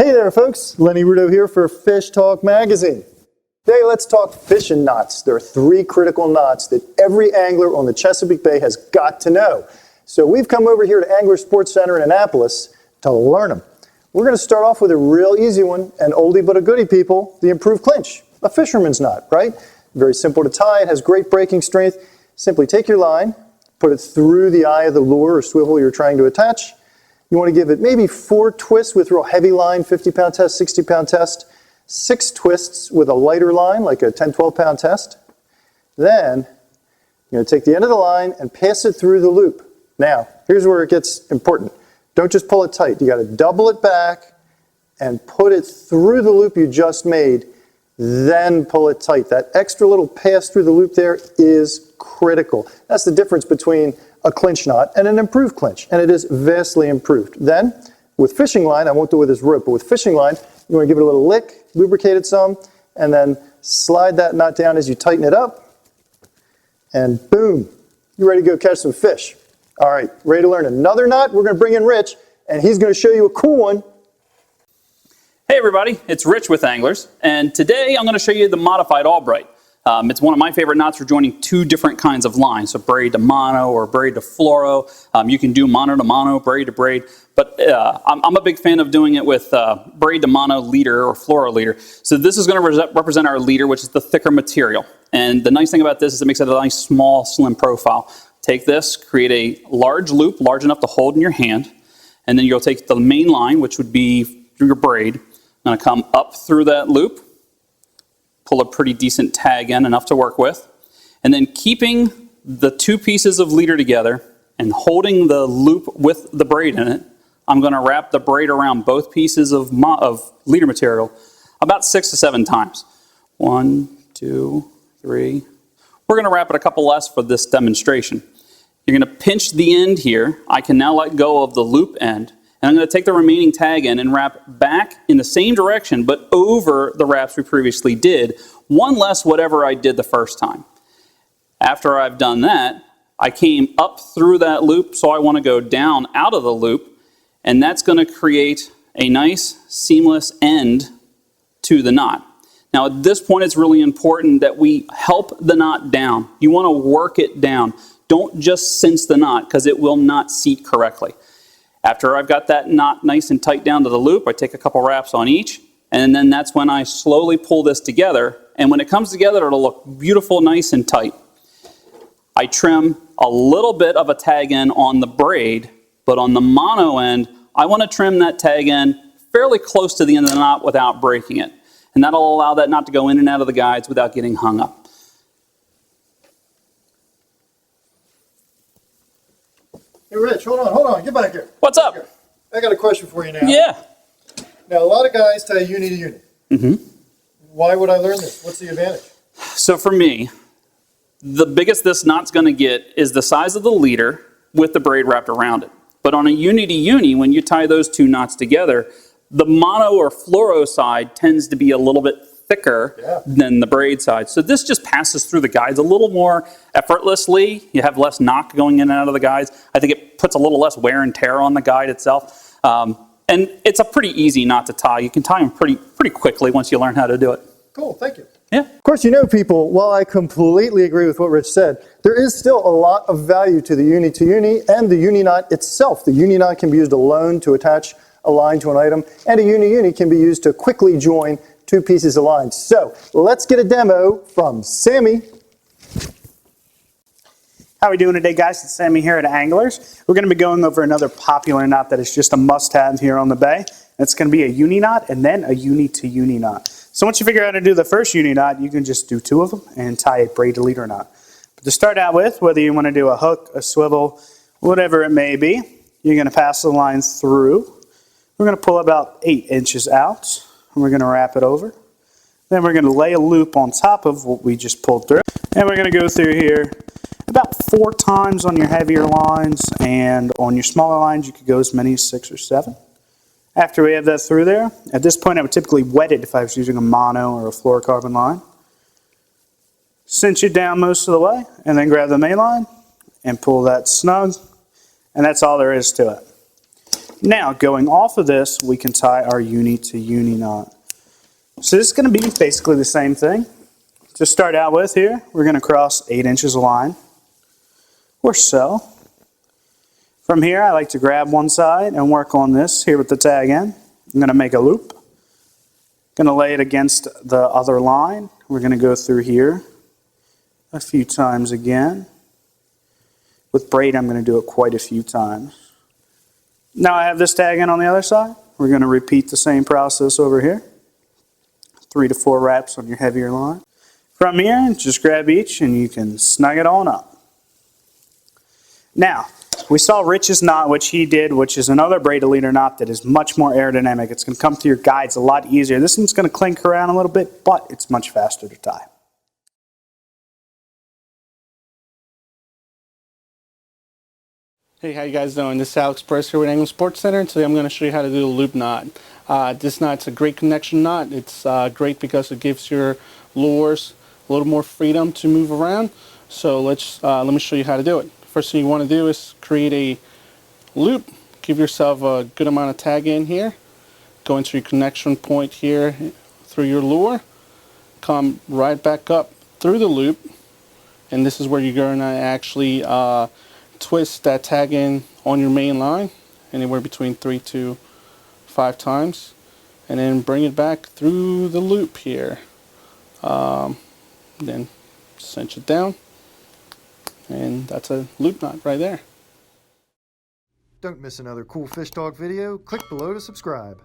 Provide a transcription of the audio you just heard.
Hey there folks, Lenny Rudo here for FishTalk magazine. Today let's talk fishing knots. There are 3 critical knots that every angler on the Chesapeake Bay has got to know. So we've come over here to Angler Sports Center in Annapolis to learn them. We're going to start off with a real easy one, an oldie but a goodie people, the improved clinch, a fisherman's knot, right? Very simple to tie, it has great breaking strength. Simply take your line, put it through the eye of the lure or swivel you're trying to attach. You want to give it maybe 4 twists with real heavy line, 50-pound test, 60-pound test, 6 twists with a lighter line, like a 10, 12-pound test. Then you're going to take the end of the line and pass it through the loop. Now, here's where it gets important. Don't just pull it tight. You got to double it back and put it through the loop you just made, then pull it tight. That extra little pass through the loop there is critical. That's the difference between a clinch knot and an improved clinch, and it is vastly improved. Then, with fishing line, I won't do it with this rope, but with fishing line, you want to give it a little lick, lubricate it some, and then slide that knot down as you tighten it up, and boom, you're ready to go catch some fish. All right, ready to learn another knot? We're going to bring in Rich, and he's going to show you a cool one. Hey everybody, it's Rich with Anglers, and today I'm going to show you the modified Albright. It's one of my favorite knots for joining 2 different kinds of lines, so braid to mono or braid to fluoro. You can do mono to mono, braid to braid, but I'm a big fan of doing it with braid to mono leader or fluoro leader. So this is going to represent our leader, which is the thicker material. And the nice thing about this is it makes it a nice, small, slim profile. Take this, create a large loop, large enough to hold in your hand, and then you'll take the main line, which would be through your braid. I'm going to come up through that loop, pull a pretty decent tag in, enough to work with, and then keeping the 2 pieces of leader together and holding the loop with the braid in it, I'm going to wrap the braid around both pieces of leader material about 6 to 7 times. 1, 2, 3. We're going to wrap it a couple less for this demonstration. You're going to pinch the end here. I can now let go of the loop end, and I'm going to take the remaining tag in and wrap back in the same direction, but over the wraps we previously did, 1 less whatever I did the first time. After I've done that, I came up through that loop, so I want to go down out of the loop, and that's going to create a nice seamless end to the knot. Now at this point it's really important that we help the knot down. You want to work it down. Don't just cinch the knot because it will not seat correctly. After I've got that knot nice and tight down to the loop, I take a couple wraps on each, and then that's when I slowly pull this together, and when it comes together it'll look beautiful, nice and tight. I trim a little bit of a tag end on the braid, but on the mono end, I want to trim that tag end fairly close to the end of the knot without breaking it. And that'll allow that knot to go in and out of the guides without getting hung up. Hey Rich, hold on, get back here. What's up? I got a question for you now. Yeah. Now a lot of guys tie uni to uni. Mm-hmm. Why would I learn this? What's the advantage? So for me, the biggest this knot's going to get is the size of the leader with the braid wrapped around it. But on a uni to uni, when you tie those 2 knots together, the mono or fluoro side tends to be a little bit thicker than the braid side. So this just passes through the guides a little more effortlessly. You have less knock going in and out of the guides. I think it puts a little less wear and tear on the guide itself. And it's a pretty easy knot to tie. You can tie them pretty quickly once you learn how to do it. Cool, thank you. Yeah. Of course, you know people, while I completely agree with what Rich said, there is still a lot of value to the uni to uni and the uni knot itself. The uni knot can be used alone to attach a line to an item, and a uni can be used to quickly join 2 pieces of line. So let's get a demo from Sammy. How are we doing today, guys? It's Sammy here at Anglers. We're going to be going over another popular knot that is just a must-have here on the bay. It's going to be a uni knot and then a uni to uni knot. So once you figure out how to do the first uni knot, you can just do 2 of them and tie a braid to leader knot. But to start out with, whether you want to do a hook, a swivel, whatever it may be, you're going to pass the line through. We're going to pull about 8 inches out, and we're going to wrap it over. Then we're going to lay a loop on top of what we just pulled through. And we're going to go through here about 4 times on your heavier lines, and on your smaller lines you could go as many as 6 or 7. After we have that through there, at this point I would typically wet it if I was using a mono or a fluorocarbon line. Cinch it down most of the way, and then grab the main line and pull that snug, and that's all there is to it. Now, going off of this, we can tie our uni to uni knot. So this is going to be basically the same thing. To start out with here, we're going to cross 8 inches of line, or so. From here, I like to grab one side and work on this here with the tag end. I'm going to make a loop. Going to lay it against the other line. We're going to go through here a few times again. With braid, I'm going to do it quite a few times. Now I have this tag end on the other side. We're going to repeat the same process over here. 3 to 4 wraps on your heavier line. From here, just grab each and you can snug it on up. Now, we saw Rich's knot, which he did, which is another braided leader knot that is much more aerodynamic. It's going to come through your guides a lot easier. This one's going to clink around a little bit, but it's much faster to tie. Hey, how you guys doing? This is Alex Press here with Angler Sports Center, and today I'm going to show you how to do a loop knot. This knot's a great connection knot. It's great because it gives your lures a little more freedom to move around. So let me show you how to do it. First thing you want to do is create a loop. Give yourself a good amount of tag in here. Go into your connection point here through your lure. Come right back up through the loop, and this is where you're going to actually twist that tag in on your main line, anywhere between 3 to 5 times, and then bring it back through the loop here. Then cinch it down, and that's a loop knot right there. Don't miss another cool Fish Talk video. Click below to subscribe.